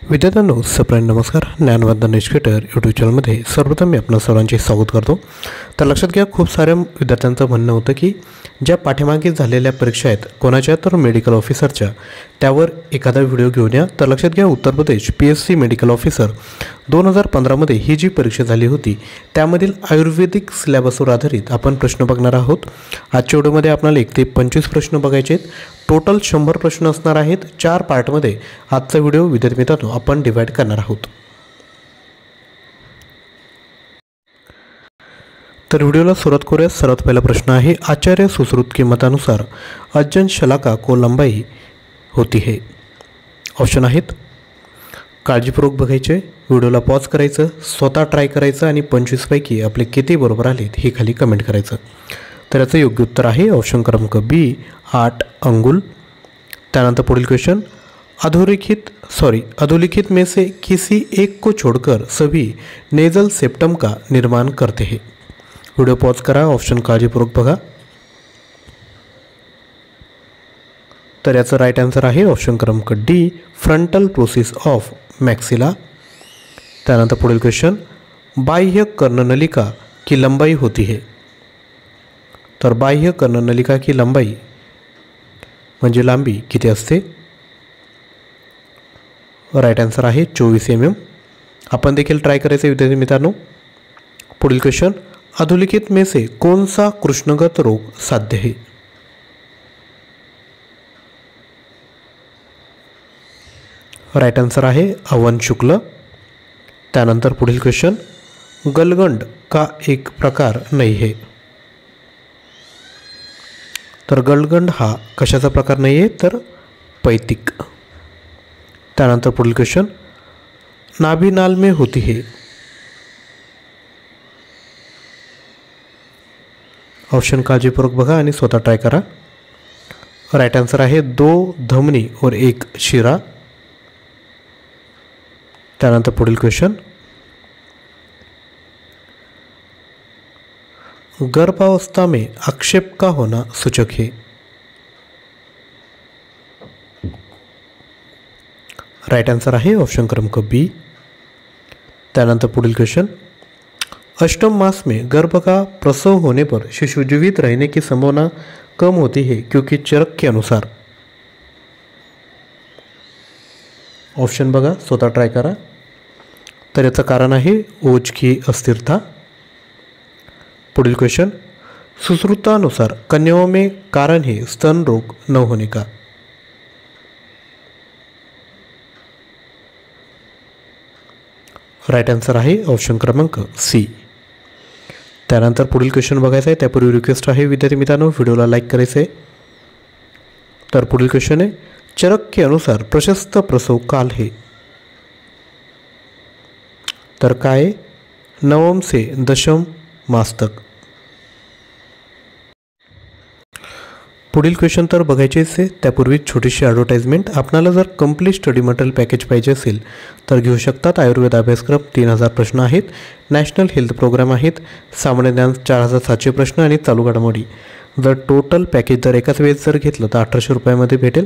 विद्यार्थ्यांनो सप्राईम नमस्कार. ज्ञानवर्धन educator YouTube चॅनलमध्ये सर्वप्रथम मी आपणा सर्वांचे स्वागत करतो. तर लक्षात घ्या, खूप साऱ्या विद्यार्थ्यांचं म्हणणं होतं की ज्या पाठीमागे झालेल्या परीक्षा आहेत कोणाच्या तर मेडिकल ऑफिसरच्या, त्यावर एखादा व्हिडिओ घेऊन या. तर लक्षात घ्या, Uttar Pradesh PSC medical officer 2015मध्ये ही जी परीक्षा झाली होती त्यामधील आयुर्वेदिक सिलेबसवर आधारित आपण प्रश्न बघणार आहोत. आजच्या व्हिडिओमध्ये आपल्याला 1 ते 25 प्रश्न बघायचे आहेत. टोटल 100 प्रश्न असणार आहेत. 4 पार्टमध्ये आजचा व्हिडिओ विद्यार्थी मित्रांनो आपण डिवाइड करणार आहोत. तर व्हिडिओला सुरुवात करूया. सर्वात पहिला प्रश्न आहे, आचार्य सुश्रुत के मतानुसार अज्जन शलाका को लंबाई होती है. ऑप्शन आहेत. काळजीपूर्वक बघायचे, व्हिडिओला पॉज करायचं, स्वतः ट्राय करायचं आणि 25 पैकी आपले किती बरोबर आलेत हे खाली कमेंट करायचं. तर याचं योग्य उत्तर आहे ऑप्शन क्रमांक B 8 अंगुल. त्यानंतर पुढील क्वेश्चन, अधोलिखित में से किसी एक को छोड़कर सभी नेजल सेप्टम का निर्माण करते हैं. व्हिडिओ पॉज करा, ऑप्शन काळजीपूर्वक बघा. तर याचं राईट आन्सर आहे ऑप्शन क्रमांक D फ्रंटल प्रोसेस ऑफ मॅक्सिला. त्यानंतर पुढील क्वेश्चन, बाह्य कर्णनलिका की लंबाई होती है. तर बाह्य कर्णनलिका की लंबाई म्हणजे लांबी किती असते. राईट आन्सर आहे 24 mm. आपण देखील ट्राय करायचे विद्यार्थी मित्रांनो. पुढील क्वेश्चन, अधोलिखित में से कौन सा कृष्णगत रोग साध्य है. राईट आन्सर आहे अवन शुक्ल. त्यानंतर पुढील क्वेश्चन, गलगंड का एक प्रकार नहीं है. तर गलगंड हा कशाचा प्रकार नाही आहे, तर पैतिक. त्यानंतर पुढील क्वेश्चन, नाभिनाल में होती है. ऑप्शन काळजीपूर्वक बघा आणि स्वतः ट्राय करा. राईट आन्सर आहे 2 धमनी और 1 शिरा. त्यानंतर पुढील क्वेश्चन, गर्भावस्था में आक्षेप का होना सूचक है. राइट आंसर आहे ऑप्शन क्रमांक B. त्यानंतर पुढील क्वेश्चन, अष्टम मास में गर्भ का प्रसव होने पर शिशु जीवित रहने की संभावना कम होती है क्योंकि चरक के अनुसार. ऑप्शन बघा, स्वतः ट्राय करा. तर याचं कारण आहे ओज की अस्थिरता. पुढील क्वेश्चन, सुश्रुतानुसार कन्याओं में कारण है स्तन रोग न होने का. राईट आन्सर आहे ऑप्शन क्रमांक C. त्यानंतर पुढील क्वेश्चन बघायचा आहे. त्यापूर्वी रिक्वेस्ट आहे विद्यार्थी मित्रांनो, व्हिडिओला लाईक करायचं आहे. तर पुढील क्वेश्चन आहे, चरक के अनुसार प्रशस्त प्रसव काल है. तर काय, 9 से 10 मास तक. पुढील क्वेश्चन तर बघायचेच आहे. त्यापूर्वी छोटीशी ॲडव्हर्टाइजमेंट. आपणाला जर कंप्लीट स्टडी मटेरियल पॅकेज पाहिजे असेल तर घेऊ शकतात. आयुर्वेद अभ्यासक्रम 3000 प्रश्न आहेत. नॅशनल हेल्थ प्रोग्राम आहेत. सामान्य ज्ञान 4700 प्रश्न आणि चालू घडामोडी. जर टोटल पॅकेज जर एकाच वेळेस जर घेतलं तर 1800 रुपयामध्ये भेटेल.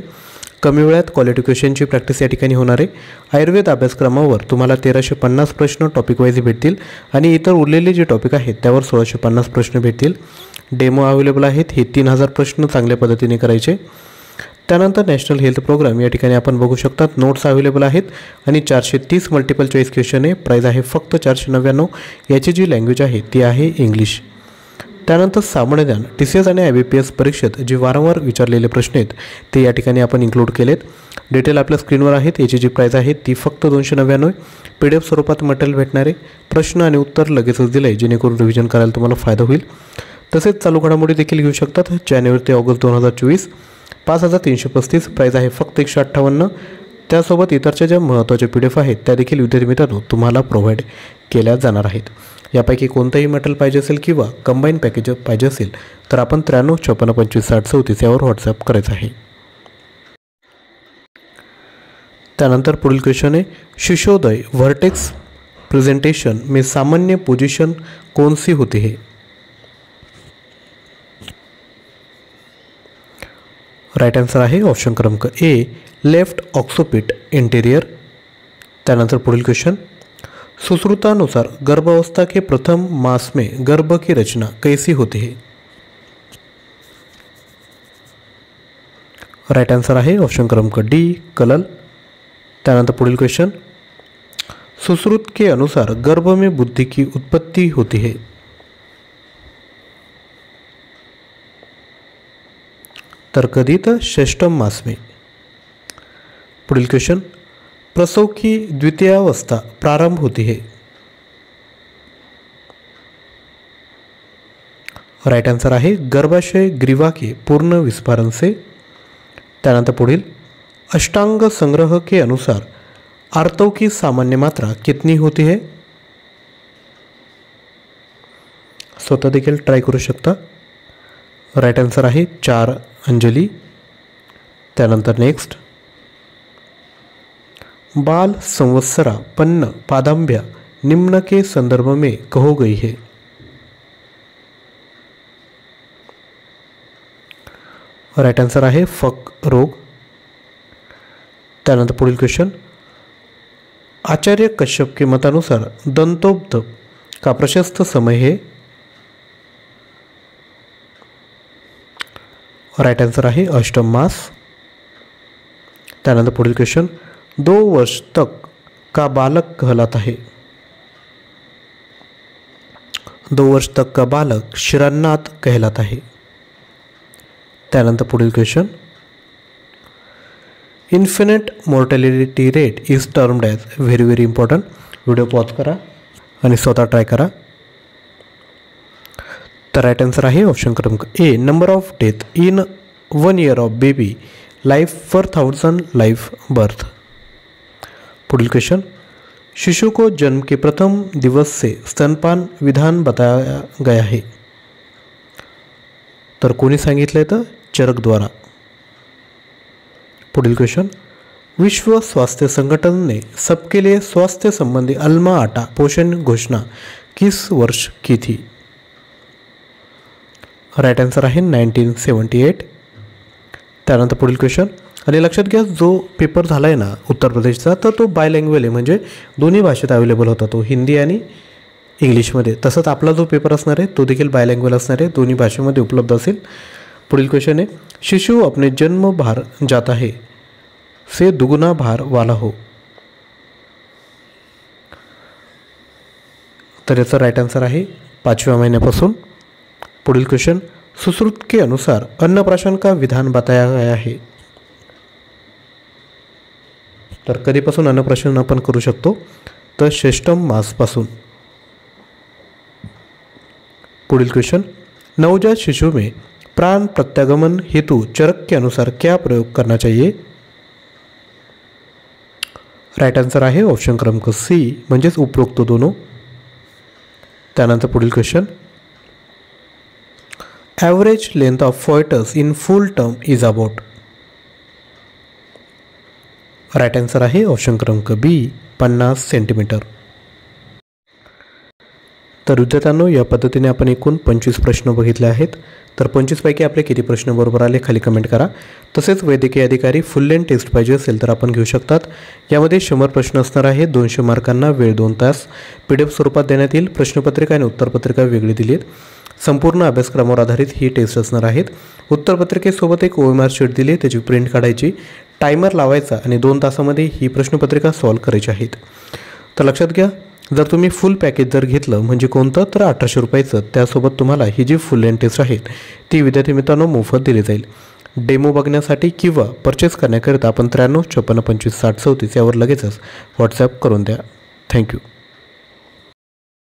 कमी वेळात क्वालिटी क्वेश्चनची प्रॅक्टिस या ठिकाणी होणार आहे. आयुर्वेद अभ्यासक्रमावर तुम्हाला 1350 प्रश्न टॉपिक वाईज भेटतील आणि इतर उरलेले जे टॉपिक आहेत त्यावर 1650 प्रश्न भेटतील. डेमो अवेलेबल आहेत. हे 3000 प्रश्न चांगल्या पद्धतीने करायचे. त्यानंतर नॅशनल हेल्थ प्रोग्राम या ठिकाणी आपण बघू शकतात. नोट्स अवेलेबल आहेत आणि 430 मल्टिपल चॉईस क्वेश्चन आहे. प्राईज आहे फक्त 499. याची जी लँग्वेज आहे ती आहे इंग्लिश. त्यानंतर सामान्य ज्ञान TCS आणि IBPS परीक्षेत जे वारंवार विचारलेले प्रश्न आहेत ते या ठिकाणी आपण इन्क्लूड केलेत. डिटेल आपल्या स्क्रीनवर आहेत. याची जी प्राईज आहे ती फक्त 299. PDF स्वरूपात मटेरियल भेटणार आहे. प्रश्न आणि उत्तर लगेचच दिलं आहे जेणेकरून रिव्हिजन करायला तुम्हाला फायदा होईल. तसेच चालू घडामोडी देखील घेऊ शकतात. जानेवारी ते ऑगस्ट 2024 5335. प्राईज आहे फक्त 158. त्यासोबत इतरच्या ज्या महत्त्वाच्या PDF आहेत त्या देखील विद्यार्थी मित्रांनो तुम्हाला प्रोव्हाइड केल्या जाणार आहेत. यापैकी कोणतंही मटेरियल पाहिजे असेल किंवा कंबाईन पॅकेज पाहिजे असेल तर आपण 93 54 25 60 34 यावर व्हॉट्सॲप करायचं आहे. त्यानंतर पुढील क्वेश्चन आहे, शिशोदय वर्टेक्स प्रेजेंटेशन में सामान्य पोजीशन कौन सी होती है. राइट आंसर आहे ऑप्शन क्रमांक ए लेफ्ट ऑक्सोपिट इंटेरियर. त्यानंतर पुढील क्वेश्चन, सुश्रुतानुसार गर्भावस्था के प्रथम मास में गर्भ की रचना कैसी होती है? राइट आंसर आहे ऑप्शन क्रमांक डी, कलल. त्यानंतर पुढील क्वेश्चन, सुश्रुत के अनुसार गर्भ में बुद्धि की उत्पत्ति होती है. तर कधी? तर षष्ठम मास में. पुढील क्वेश्चन, प्रसव की द्वितीयावस्था प्रारंभ होती है. राइट आंसर आहे गर्भाशय ग्रीवा के पूर्ण विस्फारण से. त्यानंतर पुढील, अष्टांग संग्रह के अनुसार आर्तव की सामान्य मात्रा कितनी होती है? स्वतः देखील ट्राय करू शकता. राइट आंसर आहे 4 अंजली. त्यानंतर नेक्स्ट, बाल संवत्सरा पन्न पादांब्या निम्न के संदर्भ में कहो गई है. राइट आंसर आहे फक रोग. त्यानंतर पुढील क्वेश्चन, आचार्य कश्यप के मतानुसार दंतोब्ध का प्रशस्त समय है. राइट आंसर आहे अष्टम मास. त्यानंतर पुढील क्वेश्चन, 2 वर्ष तक का बालक कहलाता है. 2 वर्ष तक का बालक शिरान्नाथ कहलाता है. त्यानंतर पुढील question, infinite mortality rate is termed as. Very very important. Video pause करा आणि स्वतः ट्राय करा. तर राईट आन्सर आहे ऑप्शन क्रमांक A, number of death in 1 year of baby life पर 1000 लाइफ बर्थ. पुढील क्वेश्चन, शिशु को जन्म के प्रथम दिवस से स्तनपान विधान बताया गया है. तर कोणी सांगितलं तर चरक द्वारा. पुढील क्वेश्चन, विश्व स्वास्थ्य संगठन ने सबके लिए स्वास्थ्य संबंधी अल्मा आटा पोषण घोषणा किस वर्ष की थी. राइट आंसर आहे 1978. त्यानंतर पुढील क्वेश्चन, आणि लक्षात घ्या जो पेपर झाला आहे ना उत्तर प्रदेशचा, तर तो बायलँग्वेज आहे, म्हणजे दोन्ही भाषेत अवेलेबल होता तो, हिंदी आणि इंग्लिशमध्ये. तसंच आपला जो पेपर असणार आहे तो देखील बायलँग्वेज असणार आहे, दोन्ही भाषेमध्ये उपलब्ध असेल. पुढील क्वेश्चन आहे, शिशु अपने जन्म भार जाता है से दुगुना भार वाला हो. तर याचा राईट आन्सर आहे 5व्या महिन्यापासून. पुढील क्वेश्चन, सुश्रुत के अनुसार अन्नप्राशन का विधान बताया गया है. तर कधीपासून अन्नप्राशन आपण करू शकतो, तर षष्ठम मासपासून. पुढील क्वेश्चन, नवजात शिशु में प्राण प्रत्यागमन हेतु चरक के अनुसार क्या प्रयोग करना चाहिए. राइट आंसर आहे ऑप्शन क्रमांक सी, म्हणजेच उपरोक्त दोनों. त्यानंतर पुढील question, average length of foetus in full term is about. Right answer आहे ऑप्शन क्रमांक बी, 50 सेंटीमीटर. तर विद्यार्थ्यांनो, या पद्धतीने आपण एकूण 25 प्रश्न बघितले आहेत. तर 25 पैकी आपले किती प्रश्न बरोबर आले खाली कमेंट करा. तसेच वैद्यकीय अधिकारी फुल लेंथ टेस्ट पाहिजे असेल तर आपण घेऊ शकतात. यामध्ये 100 प्रश्न असणार आहे. 200 मार्कांना, वेळ 2 तास. PDF स्वरूपात देण्यात येईल. प्रश्नपत्रिका आणि उत्तरपत्रिका वेगळी दिली आहेत. संपूर्ण अभ्यासक्रमावर आधारित ही टेस्ट असणार आहेत. उत्तरपत्रिकेसोबत एक OMR शीट दिली, त्याची प्रिंट काढायची, टायमर लावायचा आणि 2 तासामध्ये ही प्रश्नपत्रिका सॉल्व्ह करायची आहेत. तर लक्षात घ्या, जर तुम्ही फुल पॅकेज जर घेतलं म्हणजे कोणतं, तर 1800 रुपयाचं, त्यासोबत तुम्हाला ही जी फुल लेंथ टेस्ट आहेत ती विद्यार्थी मित्रांनो मोफत दिली जाईल. डेमो बघण्यासाठी किंवा परचेस करण्याकरिता आपण 93 56 25 60 34 यावर लगेचच व्हॉट्सॲप करून द्या. थँक्यू.